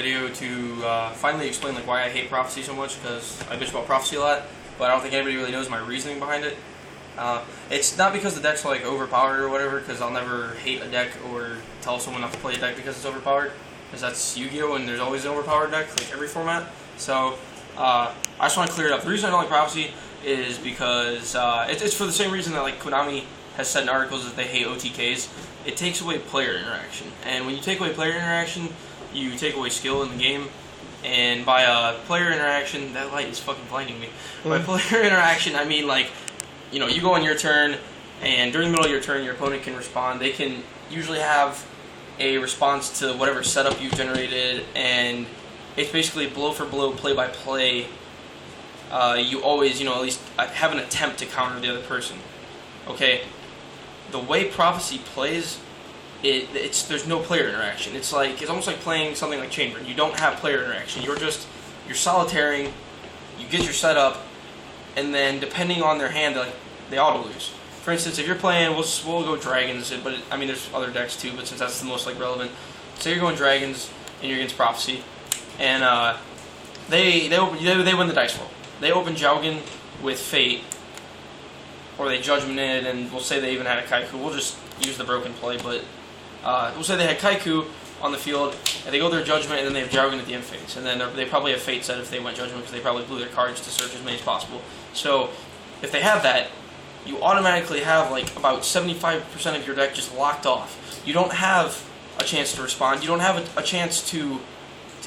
Video to finally explain like why I hate Prophecy so much, because I bitch about Prophecy a lot, but I don't think anybody really knows my reasoning behind it. It's not because the deck's like overpowered or whatever, because I'll never hate a deck or tell someone not to play a deck because it's overpowered, because that's Yu-Gi-Oh! And there's always an overpowered deck, like every format. So I just want to clear it up. The reason I don't like Prophecy is because it's for the same reason that like Konami has said in articles that they hate OTKs. It takes away player interaction, and when you take away player interaction, you take away skill in the game. And by player interaction, that light is fucking blinding me. By player interaction, I mean like, you know, you go on your turn, and during the middle of your turn, your opponent can respond. They can usually have a response to whatever setup you've generated, and it's basically blow for blow, play by play. You always, you know, at least have an attempt to counter the other person. Okay, the way Prophecy plays, there's no player interaction. It's almost like playing something like Chainburn. You don't have player interaction. You're solitaring. You get your setup, and then depending on their hand, they auto lose. For instance, if you're playing, we'll go Dragons, but I mean there's other decks too. But since that's the most like relevant, say you're going Dragons and you're against Prophecy, and they win the dice roll. They open Jowgen with Fate, or they Judgment it, and we'll say they even had a Kaiku. We'll just use the broken play, but we'll say they had Kaiku on the field, and they go their Judgment, and then they have Jowgen at the end phase. And then they probably have Fate set if they went Judgment, because they probably blew their cards to search as many as possible. So if they have that, you automatically have like about 75% of your deck just locked off. You don't have a chance to respond. You don't have a chance to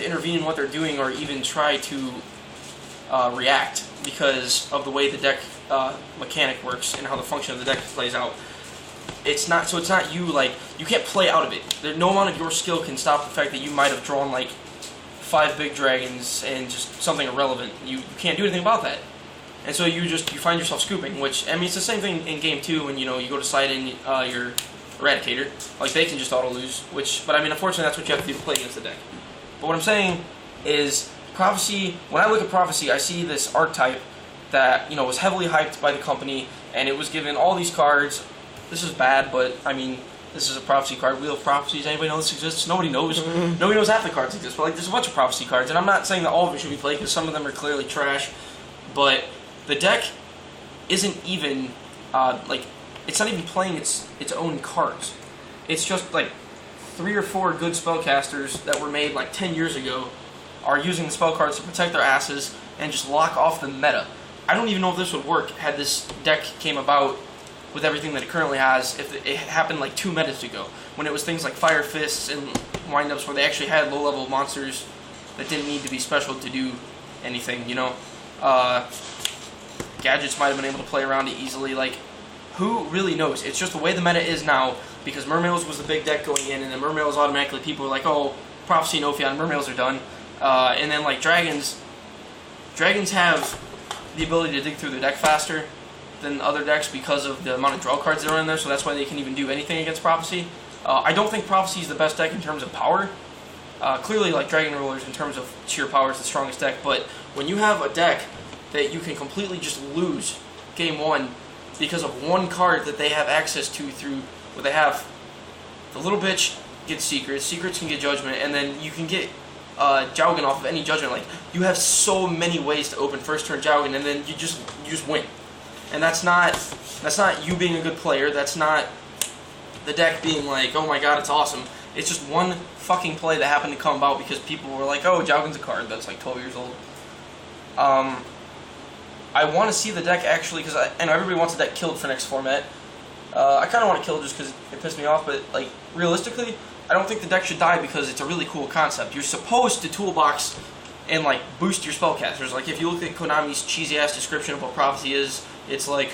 intervene in what they're doing, or even try to react, because of the way the deck mechanic works and how the function of the deck plays out. It's not you, like, you can't play out of it. No amount of your skill can stop the fact that you might have drawn like 5 big dragons and just something irrelevant. You can't do anything about that. And so you find yourself scooping, which, I mean, it's the same thing in game 2 when, you know, you go to side in your Eradicator. Like, they can just auto lose, but I mean, unfortunately that's what you have to do to play against the deck. But what I'm saying is, Prophecy, when I look at Prophecy, I see this archetype that, you know, was heavily hyped by the company, and it was given all these cards. This is bad, but I mean, this is a Prophecy card. Wheel of Prophecies. Anybody know this exists? Nobody knows. Nobody knows half the cards exist. But like, there's a bunch of Prophecy cards, and I'm not saying that all of them should be played, because some of them are clearly trash. But the deck isn't even it's not even playing its own cards. It's just like 3 or 4 good spellcasters that were made like 10 years ago are using the spell cards to protect their asses and just lock off the meta. I don't even know if this would work had this deck came about with everything that it currently has, if it happened like 2 metas ago, when it was things like Fire Fists and windups where they actually had low-level monsters that didn't need to be special to do anything, you know? Gadgets might have been able to play around it easily. Like, who really knows? It's just the way the meta is now, because Mermails was the big deck going in, and then Mermails automatically, people were like, oh, Prophecy and Ophion, Mermails are done. And then like Dragons have the ability to dig through the deck faster than other decks because of the amount of draw cards that are in there, so that's why they can even do anything against Prophecy. I don't think Prophecy is the best deck in terms of power. Clearly, like Dragon Rulers, in terms of sheer power, is the strongest deck, but when you have a deck that you can completely just lose game 1 because of one card that they have access to through, where they have the little bitch gets secrets can get Judgment, and then you can get Jowgen off of any Judgment. Like, you have so many ways to open first turn Jowgen, and then you just win. And that's not you being a good player. That's not the deck being like, oh my god, it's awesome. It's just one fucking play that happened to come about because people were like, oh, Jowgen's a card that's like 12 years old. I want to see the deck actually, because I know everybody wants the deck killed for next format. I kind of want to kill it just because it pissed me off, but like, realistically, I don't think the deck should die because it's a really cool concept. You're supposed to toolbox and like boost your spellcasters. Like, if you look at Konami's cheesy ass description of what Prophecy is, it's like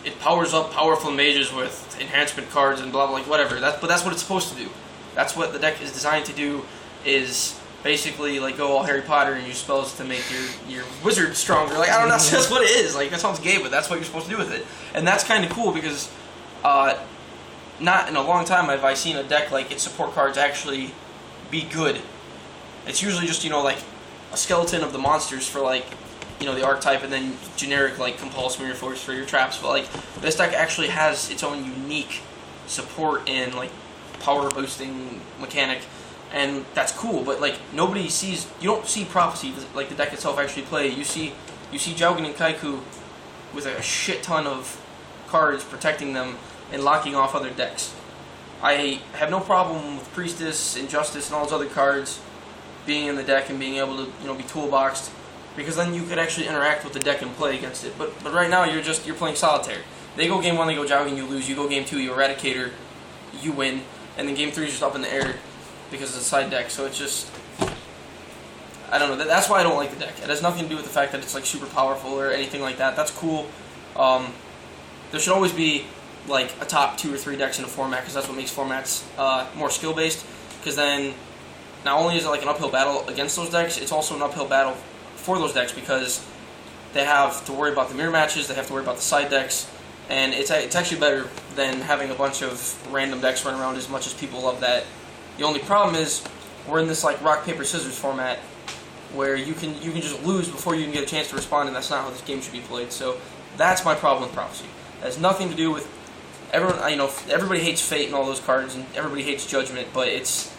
it powers up powerful mages with enhancement cards and blah blah, like whatever. But that's what it's supposed to do. That's what the deck is designed to do. Is basically like go all Harry Potter and use spells to make your wizard stronger. Like, I don't know, that's what it is. Like, that sounds gay, but that's what you're supposed to do with it. And that's kind of cool because not in a long time have I seen a deck like its support cards actually be good. It's usually just, you know, like a skeleton of the monsters for like, you know, the archetype, and then generic like Compulse, Mirror Force for your traps. But like, this deck actually has its own unique support and like power boosting mechanic and that's cool. But like nobody sees, you don't see Prophecy like the deck itself actually play. You see Jowgen and Kaiku with a shit ton of cards protecting them and locking off other decks. I have no problem with Priestess, Injustice, and all those other cards being in the deck and being able to be toolboxed, because then you could actually interact with the deck and play against it. But right now you're playing solitaire. They go game 1, they go Jowgen, you lose. You go game 2, you Eradicator, you win, and then game 3 is just up in the air because of the side deck. So it's just, I don't know. That's why I don't like the deck. It has nothing to do with the fact that it's like super powerful or anything like that. That's cool. There should always be like a top 2 or 3 decks in a format, because that's what makes formats more skill based. Because then not only is it like an uphill battle against those decks, it's also an uphill battle for those decks, because they have to worry about the mirror matches, they have to worry about the side decks, and it's actually better than having a bunch of random decks run around, as much as people love that. The only problem is we're in this like rock paper scissors format where you can just lose before you can get a chance to respond, and that's not how this game should be played. So that's my problem with Prophecy. It has nothing to do with everyone. Everybody hates Fate and all those cards, and everybody hates Judgment, but it's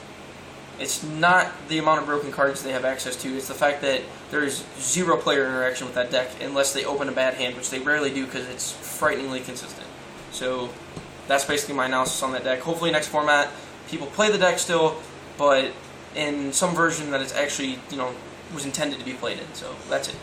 not the amount of broken cards they have access to. It's the fact that there is 0 player interaction with that deck unless they open a bad hand, which they rarely do because it's frighteningly consistent. So that's basically my analysis on that deck. Hopefully next format, people play the deck still, but in some version that it's actually, was intended to be played in. So that's it.